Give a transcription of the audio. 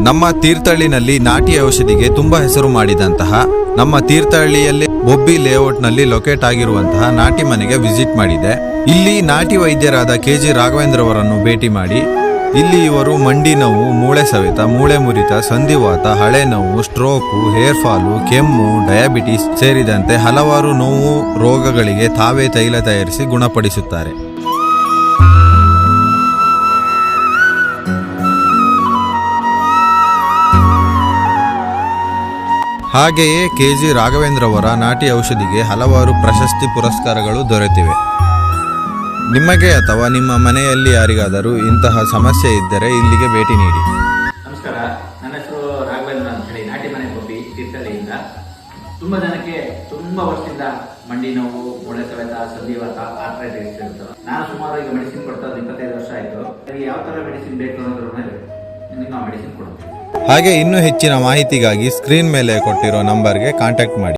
ನಮ್ಮ ತೀರ್ಥಹಳ್ಳಿನಲ್ಲಿ ನಾಟಿ ಔಷಧಿಗೆ ತುಂಬಾ ಹೆಸರು ಮಾಡಿದಂತಹ ನಮ್ಮ ತೀರ್ಥಹಳ್ಳಿಯಲ್ಲಿ ಬೊಬ್ಬಿ ಲೇಔಟ್ನಲ್ಲಿ ಲೊಕೇಟ್ ಆಗಿರುವಂತಹ ನಾಟಿ ಮನೆಗೆ ವಿಸಿಟ್ ಮಾಡಿದೆ. ಇಲ್ಲಿ ನಾಟಿ ವೈದ್ಯರಾದ KG ರಾಘವೇಂದ್ರ ಅವರನ್ನು ಭೇಟಿ ಮಾಡಿ ಇಲ್ಲಿ ಇವರು ಮಂಡಿ ನೋವು, ಮೂಳೆ ಸವೆತ, ಮೂಳೆ ಮುರಿತ, ಸಂಧಿವಾತ, ಹಳೆ ನೋವು, ಸ್ಟ್ರೋಕು, ಹೇರ್ ಫಾಲು, ಕೆಮ್ಮು, ಡಯಾಬಿಟಿಸ್ ಸೇರಿದಂತೆ ಹಲವಾರು ನೋವು ರೋಗಗಳಿಗೆ ತಾವೇ ತೈಲ ತಯಾರಿಸಿ ಗುಣಪಡಿಸುತ್ತಾರೆ. ಹಾಗೆಯೇ KG ರಾಘವೇಂದ್ರ ಅವರ ನಾಟಿ ಔಷಧಿಗೆ ಹಲವಾರು ಪ್ರಶಸ್ತಿ ಪುರಸ್ಕಾರಗಳು ದೊರೆತಿವೆ. ನಿಮಗೆ ಅಥವಾ ನಿಮ್ಮ ಮನೆಯಲ್ಲಿ ಯಾರಿಗಾದರೂ ಇಂತಹ ಸಮಸ್ಯೆ ಇದ್ದರೆ ಇಲ್ಲಿಗೆ ಭೇಟಿ ನೀಡಿ. ನಮಸ್ಕಾರ, ನನ್ನ ಹೆಸರು ರಾಘವೇಂದ್ರ ಅಂತ ಹೇಳಿ, ನಾಟಿ ಮನೆ ಬೊಬ್ಬಿ ತೀರ್ಥಹಳ್ಳಿಯಿಂದ. ತುಂಬ ಜನಕ್ಕೆ ತುಂಬ ವರ್ಷದಿಂದ ಮಂಡಿ ನೋವು, ಮೂಳೆ ಸವೆತ, ಸಂಧಿವಾತ, ಆರ್ಥರೈಟಿಸ್ ಇರ್ತವೆ. ನಾನು ಸುಮಾರು ಈಗ ಮೆಡಿಸಿನ್ ಕೊಡ್ತಾ 25 ವರ್ಷ ಆಯಿತು. ಯಾವ ಥರ ಮೆಡಿಸಿನ್ ಬೇಕು ಅನ್ನೋದ್ರ ಮೇಲೆ ನಿಮಗೆ ನಾವು ಮೆಡಿಸಿನ್ ಕೊಡ್ತೀವಿ. ಹಾಗೆ ಇನ್ನೂ ಹೆಚ್ಚಿನ ಮಾಹಿತಿಗಾಗಿ ಸ್ಕ್ರೀನ್ ಮೇಲೆ ಕೊಟ್ಟಿರೋ ನಂಬರ್ಗೆ ಕಾಂಟ್ಯಾಕ್ಟ್ ಮಾಡಿ.